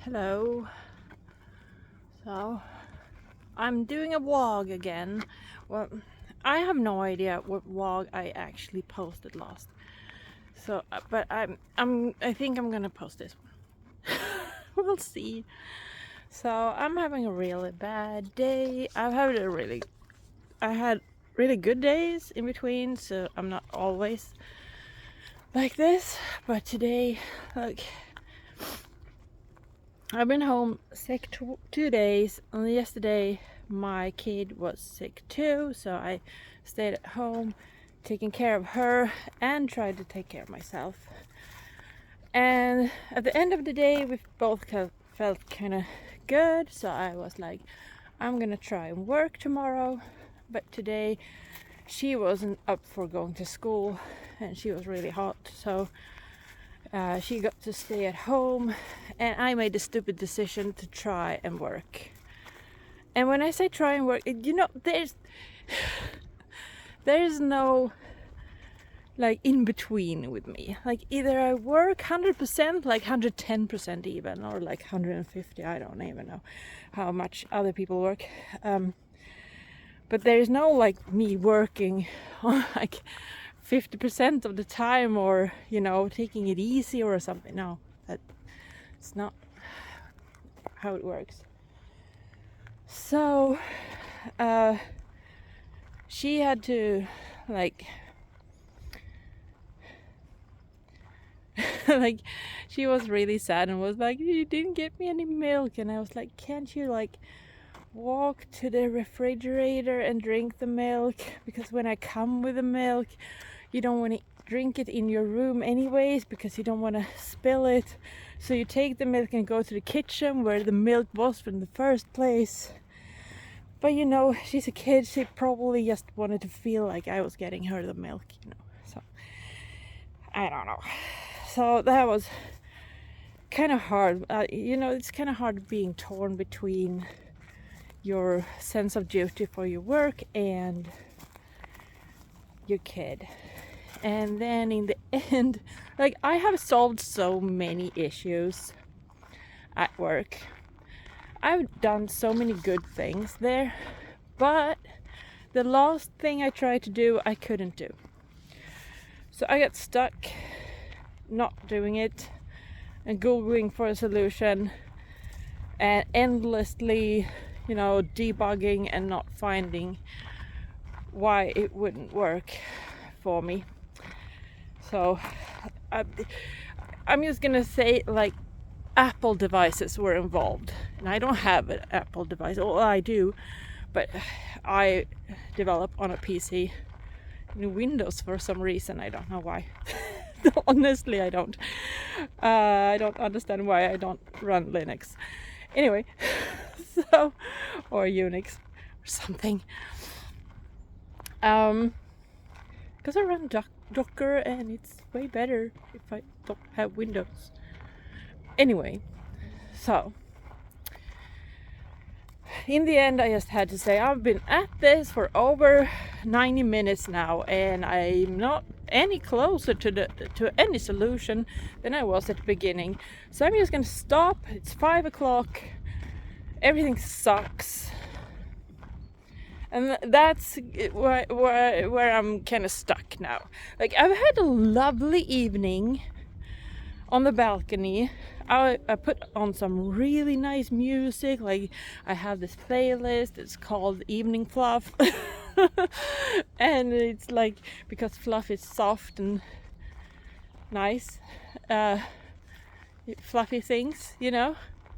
Hello. So, I'm doing a vlog again. Well, I have no idea what vlog I actually posted last. So, but I think I'm gonna post this one. We'll see. So, I'm having a really bad day. I had really good days in between, so I'm not always like this. But today, like, I've been home sick 2 days, and yesterday my kid was sick too, so I stayed at home taking care of her and tried to take care of myself. And at the end of the day, we both felt kind of good, so I was like, I'm gonna try and work tomorrow. But today she wasn't up for going to school, and she was really hot, so she got to stay at home, and I made the stupid decision to try and work. And when I say try and work, there's no like in between with me. Like either I work 100%, like 110% even, or like 150. I don't even know how much other people work. But there's no like me working on like 50% of the time, or taking it easy or something. No, that's not how it works. So she had to like like she was really sad and was like, you didn't get me any milk. And I was like, can't you like walk to the refrigerator and drink the milk, because when I come with the milk you don't want to drink it in your room anyways because you don't want to spill it, so you take the milk and go to the kitchen where the milk was from the first place. But she's a kid, she probably just wanted to feel like I was getting her the milk, so I don't know. So that was kind of hard. It's kind of hard being torn between your sense of duty for your work and your kid. And then in the end, like, I have solved so many issues at work. I've done so many good things there, but the last thing I tried to do, I couldn't do. So I got stuck not doing it and googling for a solution and endlessly debugging and not finding why it wouldn't work for me. So I'm just gonna say, like, Apple devices were involved, and I don't have an Apple device. Well, I do, but I develop on a PC in Windows for some reason. I don't know why. Honestly, I don't understand why I don't run Linux anyway. So, or Unix or something, because I run Docker and it's way better if I don't have Windows anyway. So in the end, I just had to say I've been at this for over 90 minutes now, and I'm not any closer to any solution than I was at the beginning. So I'm just gonna stop. It's 5 o'clock. Everything sucks, and that's where I'm kind of stuck now. Like, I've had a lovely evening on the balcony. I put on some really nice music. Like, I have this playlist, it's called Evening Fluff. And it's like, because fluff is soft and nice, fluffy things,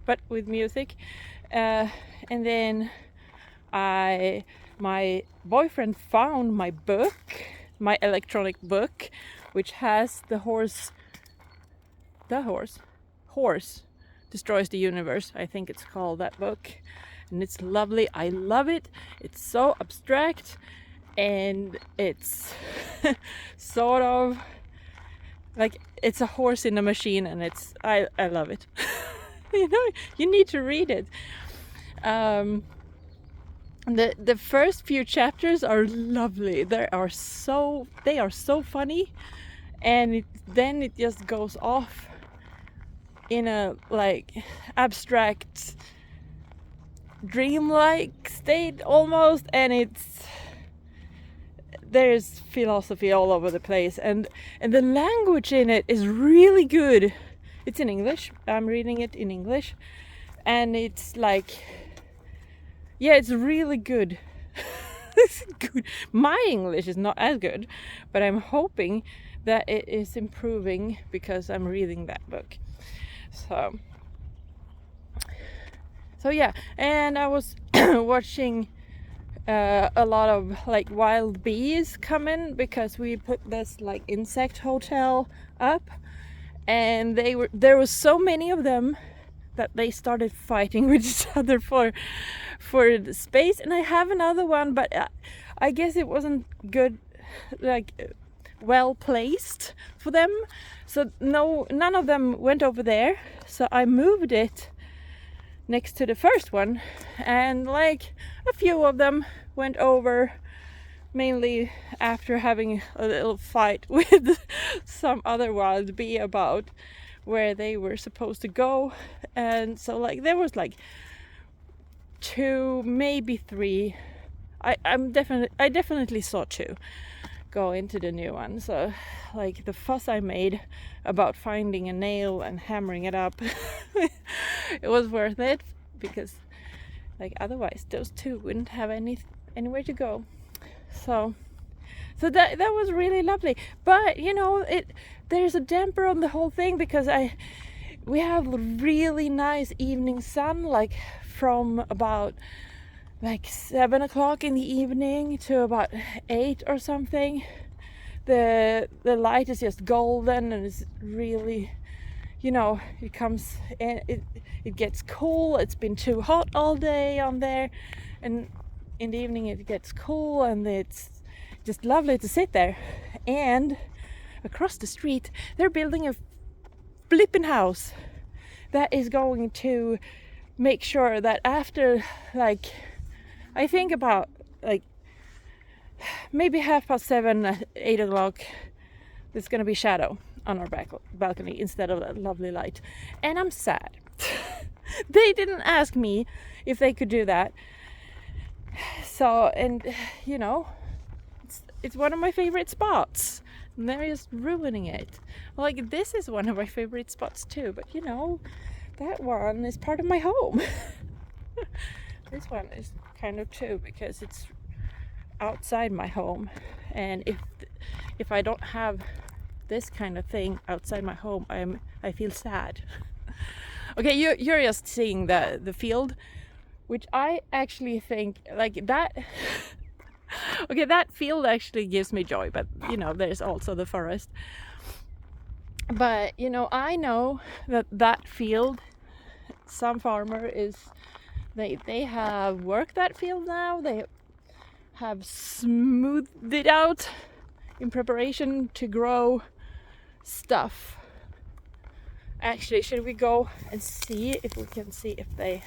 but with music. And then my boyfriend found my book, my electronic book, which has the horse destroys the universe, I think it's called, that book. And it's lovely. I love it. It's so abstract, and it's sort of like it's a horse in a machine, and I love it. You need to read it. The first few chapters are lovely. They are so funny, and then it just goes off in a like abstract dreamlike state almost, and there's philosophy all over the place, and the language in it is really good. It's in English. I'm reading it in English, and it's like, yeah, it's really good. It's good. My English is not as good, but I'm hoping that it is improving because I'm reading that book. So yeah, and I was watching a lot of like wild bees come in because we put this like insect hotel up, and there was so many of them that they started fighting with each other for the space. And I have another one, but I guess it wasn't good, like well placed for them, so none of them went over there. So I moved it next to the first one, and like a few of them went over, mainly after having a little fight with some other wild bee about where they were supposed to go. And so like there was like 2, maybe 3. I definitely saw 2 go into the new one. So like the fuss I made about finding a nail and hammering it up, it was worth it, because like otherwise those 2 wouldn't have anywhere to go. So that was really lovely. But you know, there's a damper on the whole thing, because we have really nice evening sun, like from about like 7 o'clock in the evening to about 8 or something. The light is just golden, and it's really, you know, it comes and it gets cool. It's been too hot all day on there, and in the evening it gets cool, and it's just lovely to sit there. And across the street they're building a flipping house that is going to make sure that after, like, I think about like maybe 7:30, 8 o'clock, there's gonna be shadow on our balcony instead of that lovely light. And I'm sad. They didn't ask me if they could do that. So, and you know, it's one of my favorite spots, and they're just ruining it. Like, this is one of my favorite spots too, but you know, that one is part of my home. This one is kind of too, because it's outside my home, and if I don't have this kind of thing outside my home, I feel sad. Okay, you're just seeing the field, which I actually think like that. Okay, that field actually gives me joy, but you know, there's also the forest. But you know, I know that field, some farmer they have worked that field now. They have smoothed it out in preparation to grow stuff. Actually, should we go and see if we can see if they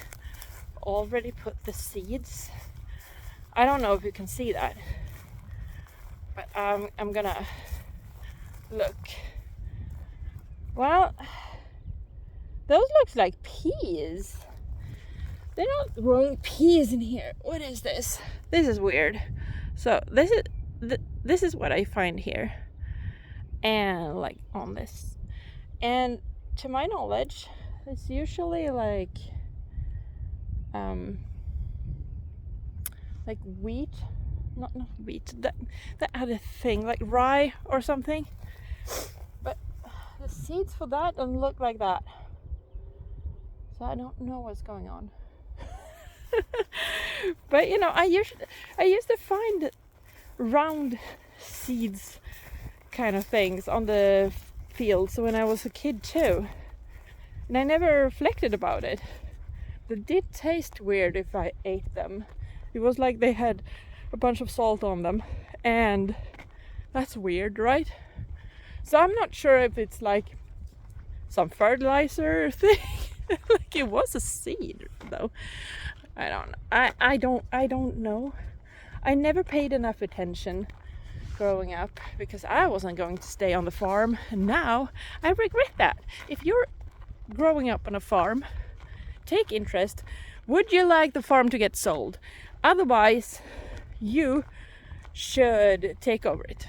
already put the seeds? I don't know if you can see that, but I'm gonna look. Well, those looks like peas. They're not growing peas in here. What is this? This is weird. So this is what I find here, and like on this, and to my knowledge, it's usually like wheat, not wheat, that other thing, like rye or something. But the seeds for that don't look like that, so I don't know what's going on. But you know, I used to find round seeds kind of things on the fields when I was a kid too, and I never reflected about it. They did taste weird if I ate them. It was like they had a bunch of salt on them, and that's weird, right? So I'm not sure if it's like some fertilizer thing. Like, it was a seed though. I don't know. I never paid enough attention growing up, because I wasn't going to stay on the farm, and now I regret that. If you're growing up on a farm, take interest. Would you like the farm to get sold? Otherwise, you should take over it.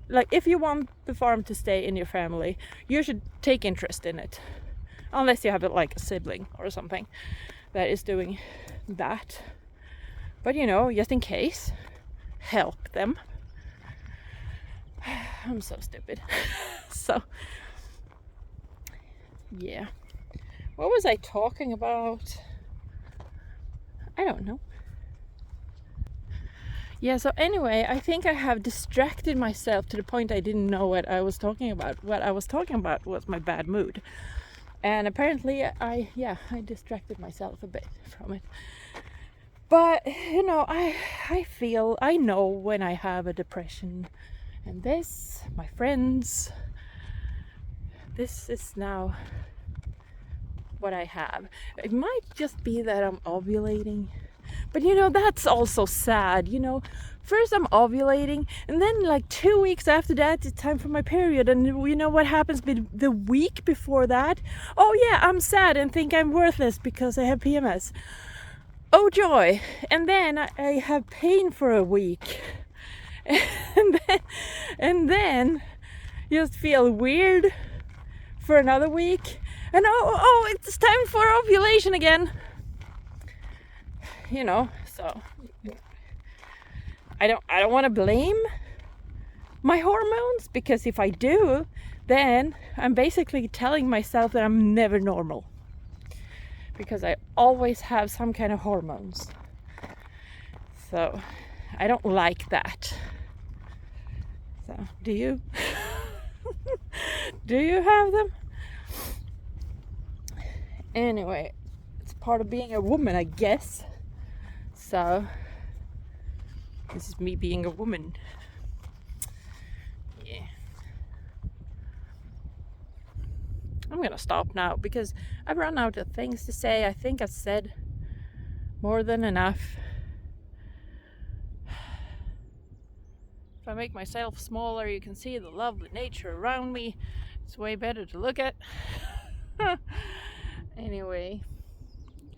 Like, if you want the farm to stay in your family, you should take interest in it. Unless you have like a sibling or something that is doing that. But you know, just in case, help them. I'm so stupid. So, yeah. What was I talking about? I don't know. Yeah, so anyway, I think I have distracted myself to the point I didn't know what I was talking about. What I was talking about was my bad mood. And apparently I distracted myself a bit from it. But, you know, I know when I have a depression. And this, my friends, this is now what I have. It might just be that I'm ovulating. But you know, that's also sad, you know. First I'm ovulating, and then like 2 weeks after that it's time for my period. And you know what happens the week before that? Oh yeah, I'm sad and think I'm worthless because I have PMS. Oh joy. And then I have pain for a week. And then just feel weird for another week. And oh, it's time for ovulation again. You know, so I don't want to blame my hormones, because if I do, then I'm basically telling myself that I'm never normal, because I always have some kind of hormones. So I don't like that. So do you? Do you have them? Anyway, it's part of being a woman, I guess. So this is me being a woman. Yeah. I'm gonna stop now because I've run out of things to say. I think I've said more than enough. If I make myself smaller, you can see the lovely nature around me. It's way better to look at. Anyway,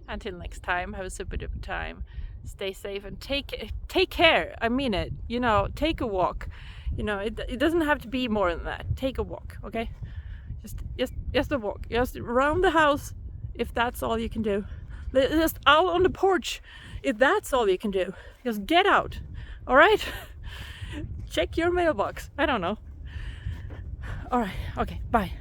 until next time, have a super duper time. Stay safe and take care. I mean it. You know, take a walk. You know, it doesn't have to be more than that. Take a walk, okay? Just a walk. Just around the house, if that's all you can do. Just out on the porch, if that's all you can do. Just get out. All right? Check your mailbox. I don't know. All right. Okay. Bye.